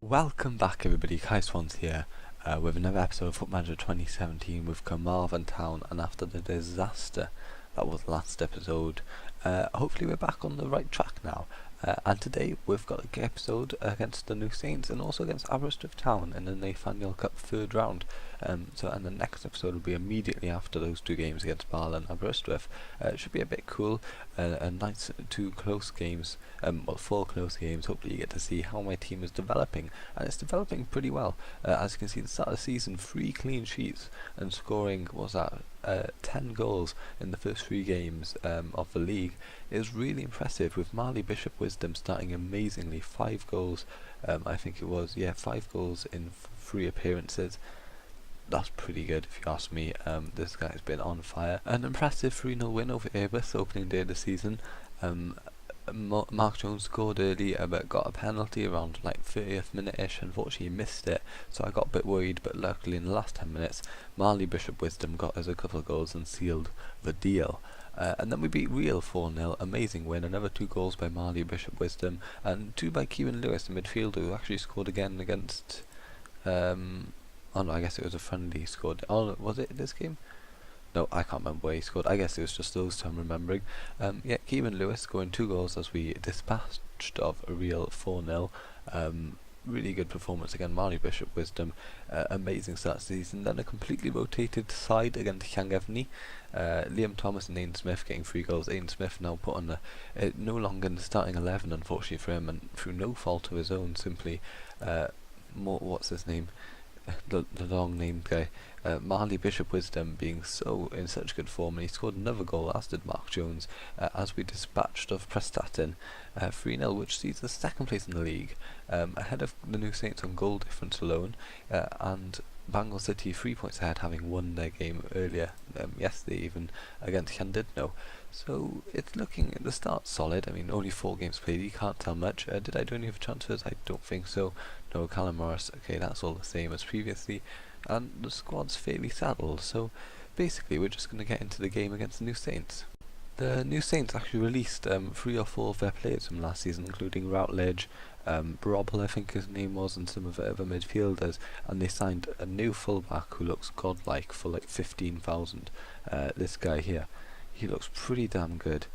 Welcome back everybody, Kai Swans here with another episode of Foot Manager 2017 with Carmarthen Town, and after the disaster that was last episode, hopefully we're back on the right track now. And today we've got a episode against the New Saints and also against ABerystwyth Town in the Nathaniel Cup third round. And the next episode will be immediately after those two games against Barl and Aberystwyth. It should be a bit cool, a nice two close games, four close games. Hopefully you get to see how my team is developing, and it's developing pretty well. As you can see, at the start of the season, 3 clean sheets and scoring, 10 goals in the first 3 games of the league is really impressive, with Marley Bishop Wisdom starting amazingly. 5 goals, I think it was, 5 goals in 3 appearances. That's pretty good if you ask me. This guy's been on fire. An impressive 3-0 win over Abus opening day of the season. Mark Jones scored early, but got a penalty around like 30th minute-ish. Unfortunately he missed it, so I got a bit worried, but luckily in the last 10 minutes Marley Bishop Wisdom got us a couple of goals and sealed the deal. And then we beat Real 4-0, amazing win, another 2 goals by Marley Bishop Wisdom, and 2 by Kieran Lewis, the midfielder, who actually scored again against, oh no, I guess it was a friendly he scored. Oh, was it this game? No, I can't remember where he scored. I guess it was just those two I'm remembering. Kieran Lewis scoring 2 goals as we dispatched of a Real 4-0. Really good performance again. Marley Bishop Wisdom, amazing start to the season. Then a completely rotated side against Llangefni. Liam Thomas and Aidan Smith getting 3 goals. Aidan Smith now put on no longer in the starting 11, unfortunately for him, and through no fault of his own. Simply, what's his name? The long named guy, Marley Bishop Wisdom being in such good form, and he scored another goal, as did Mark Jones, as we dispatched of Prestatyn 3-0, which sees us second place in the league, ahead of the New Saints on goal difference alone, and Bangor City 3 points ahead, having won their game earlier, yesterday even, against Llandudno. So it's looking at the start solid. I mean, only 4 games played, you can't tell much. Did I do any other transfers? I don't think so. No, Callum Morris, okay, that's all the same as previously, and the squad's fairly settled, so basically we're just going to get into the game against the New Saints. The New Saints actually released 3 or 4 of their players from last season, including Routledge, Brobble I think his name was, and some of the other midfielders, and they signed a new fullback who looks godlike for like 15,000. This guy here, he looks pretty damn good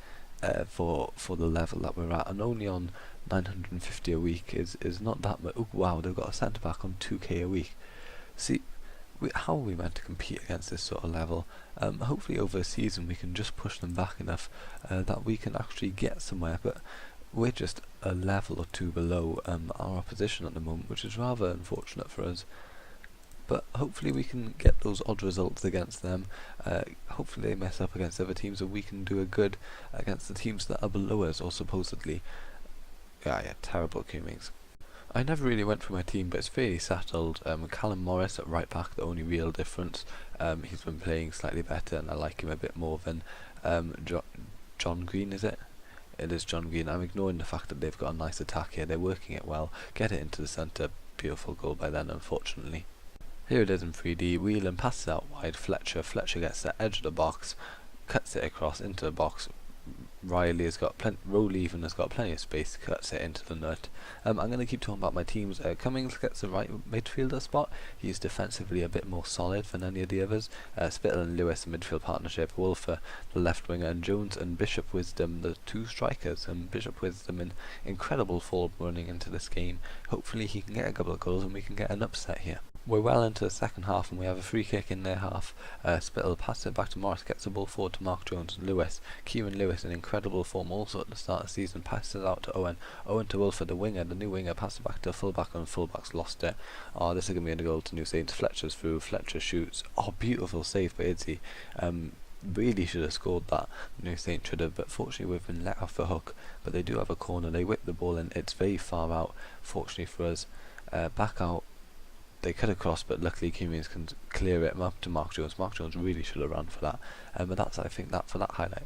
for the level that we're at, and only on 950 a week is not that much. Oh wow, they've got a centre back on 2k a week. See, how are we meant to compete against this sort of level? Hopefully over a season we can just push them back enough that we can actually get somewhere, but we're just a level or 2 below our opposition at the moment, which is rather unfortunate for us. But hopefully we can get those odd results against them. Hopefully they mess up against other teams, and we can do a good against the teams that are below us, or supposedly. Terrible Cummings. I never really went for my team, but it's fairly settled. Callum Morris at right back, the only real difference. He's been playing slightly better, and I like him a bit more than John Green, is it? It is John Green. I'm ignoring the fact that they've got a nice attack here. They're working it well. Get it into the centre. Beautiful goal by them, unfortunately. Here it is in 3D. Whelan passes out wide. Fletcher gets the edge of the box, cuts it across into the box. Riley has got Roleven has got plenty of space, cuts it into the net. I'm going to keep talking about my teams. Cummings gets the right midfielder spot. He's defensively a bit more solid than any of the others. Spittle and Lewis, the midfield partnership. Wolfer, the left winger, and Jones and Bishop Wisdom, the 2 strikers. And Bishop Wisdom in incredible form running into this game. Hopefully he can get a couple of goals and we can get an upset here. We're well into the second half, and we have a free kick in their half. Spittle passes it back to Morris, gets the ball forward to Mark Jones. Lewis, Kieran Lewis in incredible form also at the start of the season, passes it out to Owen. Owen to Wilford, the winger, the new winger, passes it back to fullback, and fullback's lost it. Oh, this is going to be a goal to New Saints. Fletcher's through, Fletcher shoots. Oh, beautiful save by Izzy. Really should have scored that. New Saints should have, but fortunately we've been let off the hook. But they do have a corner, they whip the ball in, it's very far out, fortunately for us. Back out. They cut across, but luckily Cummings can clear it up to Mark Jones. Mark Jones really should have run for that, but that's, I think, that for that highlight.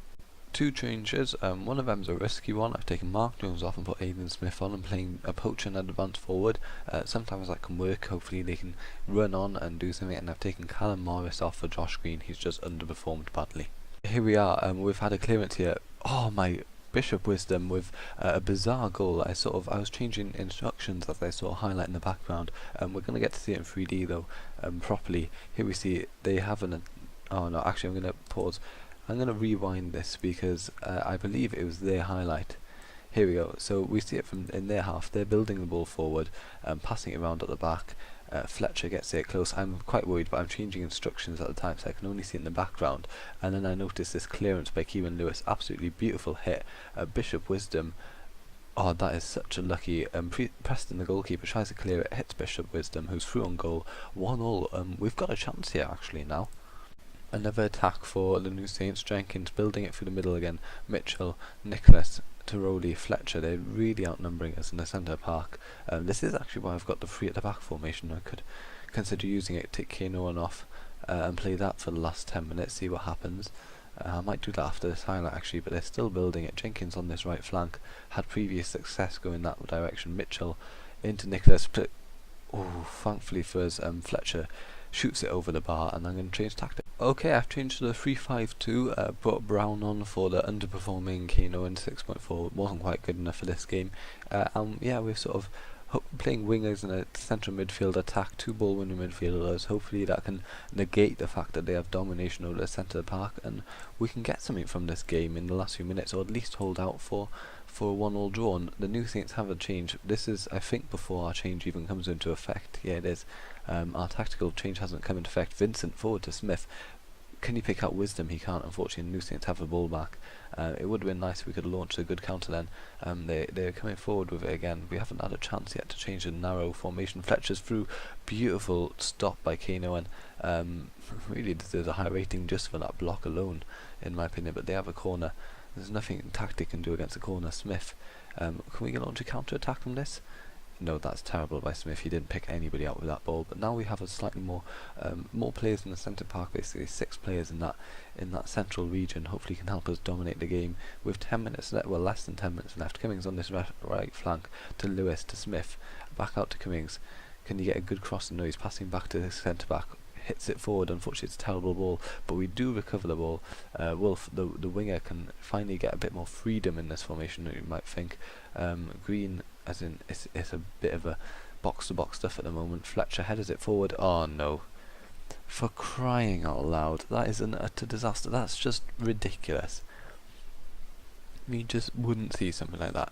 2 changes, one of them's a risky one. I've taken Mark Jones off and put Aidan Smith on and playing a poacher and advance forward. Sometimes that can work, hopefully they can run on and do something, and I've taken Callum Morris off for Josh Green. He's just underperformed badly. Here we are, we've had a clearance here. Oh my Bishop Wisdom with a bizarre goal. I was changing instructions as I saw a highlight in the background. We're going to get to see it in 3D though, properly. Here we see they have oh no, actually I'm going to pause. I'm going to rewind this because I believe it was their highlight. Here we go. So we see it from in their half. They're building the ball forward, passing it around at the back. Fletcher gets it close. I'm quite worried, but I'm changing instructions at the time, so I can only see it in the background. And then I notice this clearance by Kieran Lewis. Absolutely beautiful hit. Bishop Wisdom. Oh, that is such a lucky. Preston, the goalkeeper, tries to clear it. Hits Bishop Wisdom, who's through on goal. 1-1. We've got a chance here actually now. Another attack for the New Saints. Jenkins building it through the middle again. Mitchell, Nicholas, Tiroli, Fletcher. They're really outnumbering us in the centre park. This is actually why I've got the 3 at the back formation. I could consider using it, take Kano off and play that for the last 10 minutes, see what happens. I might do that after this highlight actually, but they're still building it. Jenkins on this right flank had previous success going that direction. Mitchell into Nicholas. Oh, thankfully for us, Fletcher shoots it over the bar, and I'm going to change tactic. Okay, I've changed to the 3-5-2, brought Brown on for the underperforming Kano in 6.4. Wasn't quite good enough for this game. Yeah, we're sort of playing wingers in a central midfield attack, 2 ball winning midfielders. Hopefully that can negate the fact that they have domination over the centre of the park, and we can get something from this game in the last few minutes, or at least hold out for a 1-1 draw. And the New Saints have a change. This is, I think, before our change even comes into effect. Yeah, it is. Our tactical change hasn't come into effect. Vincent forward to Smith. Can he pick out Wisdom? He can't, unfortunately. The New Saints have the ball back. It would have been nice if we could have launched a good counter then. They're coming forward with it again. We haven't had a chance yet to change the narrow formation. Fletcher's through. Beautiful stop by Kano, and really deserves a high rating just for that block alone, in my opinion. But they have a corner. There's nothing tactic can do against a corner. Smith. Can we launch a counter attack from this? No, that's terrible by Smith. He didn't pick anybody out with that ball. But now we have a slightly more players in the centre park. Basically, 6 players in that central region. Hopefully, can help us dominate the game. With 10 minutes left, well, less than 10 minutes left. Cummings on this right flank to Lewis to Smith, back out to Cummings. Can he get a good cross? No, he's passing back to the centre back. Hits it forward. Unfortunately, it's a terrible ball, but we do recover the ball. Wolf, the winger, can finally get a bit more freedom in this formation than you might think. Green, as in, it's a bit of a box-to-box stuff at the moment. Fletcher headers it forward. Oh no! For crying out loud, that is an utter disaster. That's just ridiculous. You just wouldn't see something like that.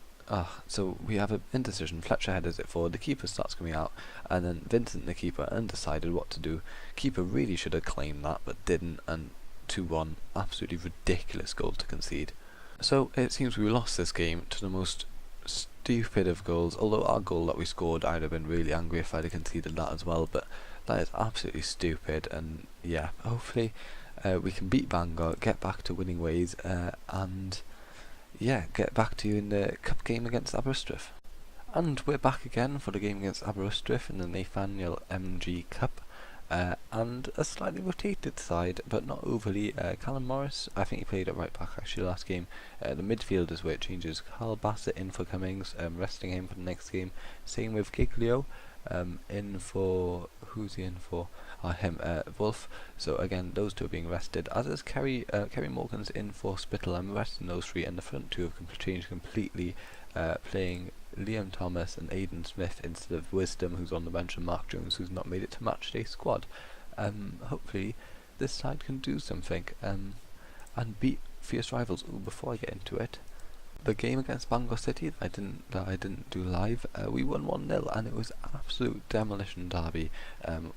So we have an indecision. Fletcher headers it forward, the keeper starts coming out, and then Vincent, the keeper, undecided what to do. Keeper really should have claimed that, but didn't, and 2-1, absolutely ridiculous goal to concede. So it seems we lost this game to the most stupid of goals, although our goal that we scored, I'd have been really angry if I'd have conceded that as well, but that is absolutely stupid. And yeah, hopefully we can beat Bangor, get back to winning ways, and yeah, get back to you in the cup game against Aberystwyth. And we're back again for the game against Aberystwyth in the Nathaniel MG Cup, and a slightly rotated side, but not overly. Callum Morris, I think he played at right back actually last game. The midfield is where it changes. Carl Bassett in for Cummings, resting him for the next game. Same with Giglio, in for, who's he in for? Him, Wolf. So again, those 2 are being rested, as is Kerry Morgan's in for Spittle. I'm resting those 3, and the front 2 have changed completely, playing Liam Thomas and Aidan Smith instead of Wisdom, who's on the bench, and Mark Jones, who's not made it to matchday squad. Hopefully this side can do something and beat fierce rivals. Ooh, before I get into it, the game against Bangor City that I didn't do live, we won 1-0, and it was absolute demolition derby.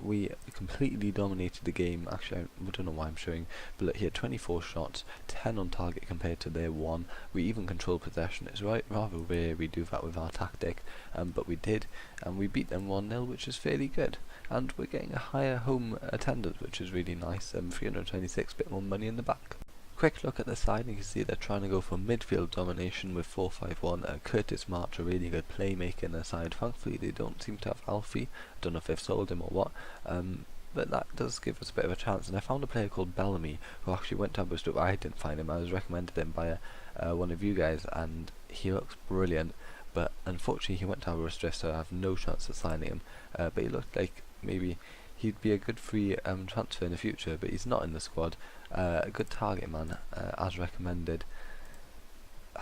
We completely dominated the game. Actually, I don't know why I'm showing, but look here, 24 shots, 10 on target compared to their 1. We even controlled possession. It's rather rare we do that with our tactic, but we did, and we beat them 1-0, which is fairly good. And we're getting a higher home attendance, which is really nice. 326, bit more money in the bank. Quick look at the side, and you can see they're trying to go for midfield domination with 4-5-1. Curtis March, a really good playmaker in the side. Thankfully, they don't seem to have Alfie. I don't know if they've sold him or what, but that does give us a bit of a chance. And I found a player called Bellamy, who actually went to Aberystwyth. I didn't find him. I was recommended him by one of you guys, and he looks brilliant. But unfortunately, he went to Aberystwyth, so I have no chance of signing him. But he looked like maybe he'd be a good free transfer in the future, but he's not in the squad. A good target man, as recommended.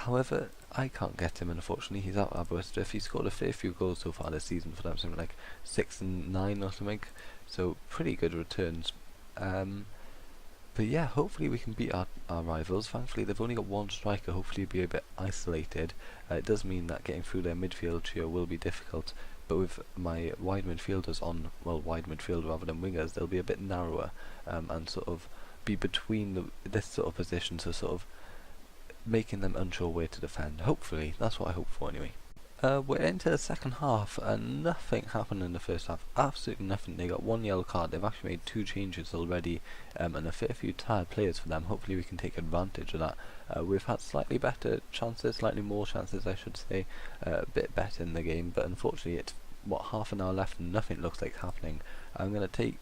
However, I can't get him, unfortunately. He's out at Aberystwyth. He's scored a fair few goals so far this season for them, something like 6 and 9 or something. So pretty good returns. But yeah, hopefully we can beat our rivals. Thankfully, they've only got one striker. Hopefully, be a bit isolated. It does mean that getting through their midfield trio will be difficult. But with my wide midfielders on, well, wide midfield rather than wingers, they'll be a bit narrower and sort of be between this sort of position, so sort of making them unsure where to defend. Hopefully, that's what I hope for anyway. We're into the second half and nothing happened in the first half. Absolutely nothing. They got 1 yellow card. They've actually made 2 changes already and a fair few tired players for them. Hopefully we can take advantage of that. We've had slightly better chances, slightly more chances I should say, a bit better in the game, but unfortunately it's half an hour left and nothing looks like happening. I'm going to take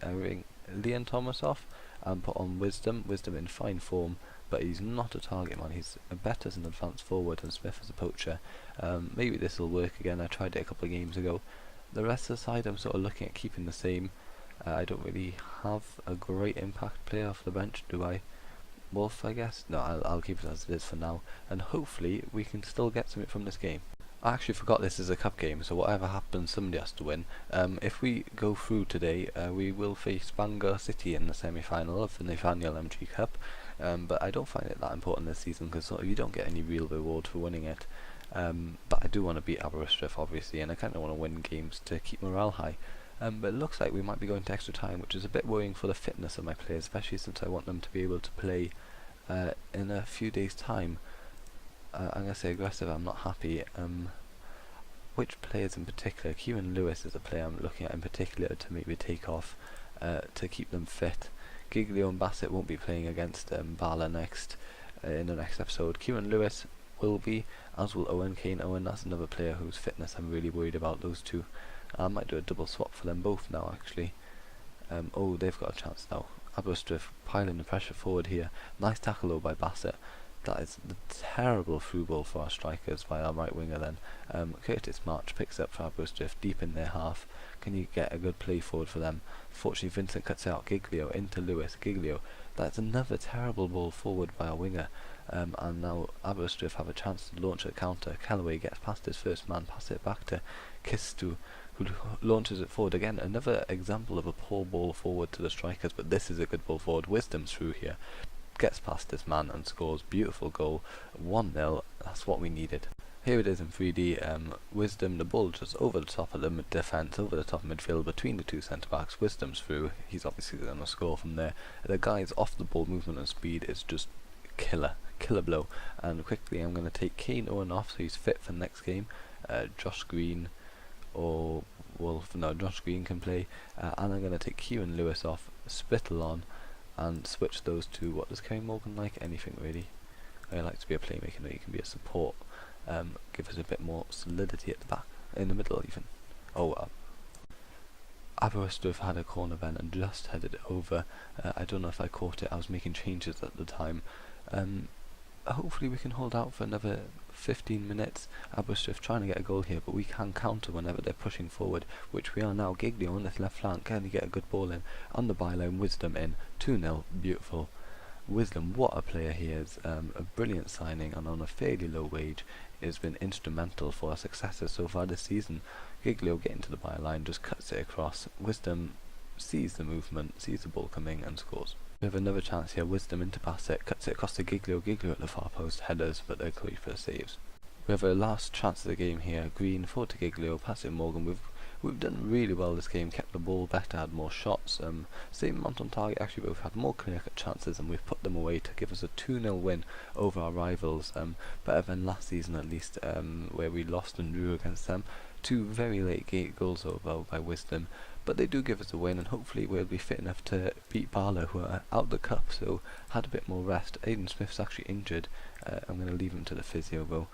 Leon Thomas off and put on Wisdom in fine form, but he's not a target man. He's better as an advanced forward and Smith as a poacher. Maybe this will work again. I tried it a couple of games ago. The rest of the side I'm sort of looking at keeping the same. I don't really have a great impact player off the bench, do I? Wolf, I guess? No, I'll keep it as it is for now, and hopefully we can still get something from this game. I actually forgot this is a cup game, so whatever happens, somebody has to win. If we go through today, we will face Bangor City in the semi-final of the Nathaniel MG Cup, but I don't find it that important this season because you don't get any real reward for winning it. But I do want to beat Aberystwyth, obviously, and I kind of want to win games to keep morale high. But it looks like we might be going to extra time, which is a bit worrying for the fitness of my players, especially since I want them to be able to play in a few days' time. I'm going to say aggressive, I'm not happy. Which players in particular? Kieran Lewis is a player I'm looking at in particular to maybe take off to keep them fit. Giglio and Bassett won't be playing against Bala next in the next episode. Kieran Lewis will be, as will Owen. Kane Owen, that's another player whose fitness I'm really worried about, those two. I might do a double swap for them both now actually. Oh, they've got a chance now. Aberystwyth piling the pressure forward here. Nice tackle though by Bassett. That is the terrible through ball for our strikers by our right winger then. Curtis March picks up for Aberystwyth deep in their half. Can you get a good play forward for them? Fortunately Vincent cuts out Giglio into Lewis. Giglio, that's another terrible ball forward by our winger. And now Aberystwyth have a chance to launch a counter. Callaway gets past his first man, pass it back to Kistu, who launches it forward again. Another example of a poor ball forward to the strikers, but this is a good ball forward. Wisdom's through here. Gets past this man and scores. Beautiful goal. 1-0. That's what we needed. Here it is in 3D. Wisdom, the ball just over the top of the defence, over the top of midfield between the two centre backs. Wisdom's through. He's obviously going to score from there. The guy's off the ball movement and speed is just killer blow. And quickly I'm going to take Kane Owen off so he's fit for the next game. Josh Green or Wolf, no, Josh Green can play. And I'm going to take Kieran Lewis off, Spittle on, and switch those two. What does Kerry Morgan like? Anything really. I like to be a playmaker, no, you can be a support. Give us a bit more solidity at the back, in the middle even. Oh, Aberystwyth had a corner then and just headed it over. I don't know if I caught it, I was making changes at the time. Hopefully we can hold out for another 15 minutes. Aberystwyth trying to get a goal here, but we can counter whenever they're pushing forward, which we are now. Giglio on this left flank, can he get a good ball in? On the byline, Wisdom in. 2-0, beautiful. Wisdom, what a player he is. A brilliant signing, and on a fairly low wage, has been instrumental for our successes so far this season. Giglio getting to the byline, just cuts it across. Wisdom sees the movement, sees the ball coming and scores. We have another chance here. Wisdom into Bassett, cuts it across to Giglio. Giglio at the far post, headers, but they're Khalifa saves. We have a last chance of the game here. Green forward to Giglio, pass it Morgan. We've done really well this game, kept the ball better, had more shots. Same amount on target actually, but we've had more clear-cut chances and we've put them away to give us a 2-0 win over our rivals. Better than last season at least, where we lost and drew against them. 2 very late goals over by Wisdom, but they do give us a win, and hopefully we'll be fit enough to beat Barlow, who are out the cup, so had a bit more rest. Aidan Smith's actually injured. I'm going to leave him to the physio though.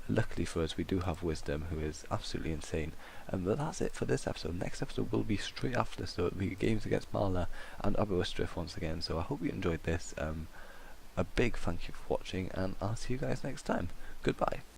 Luckily for us, we do have Wisdom, who is absolutely insane. But that's it for this episode. Next episode will be straight after this, so it'll be games against Marla and Aberystwyth once again. So I hope you enjoyed this. A big thank you for watching, and I'll see you guys next time. Goodbye.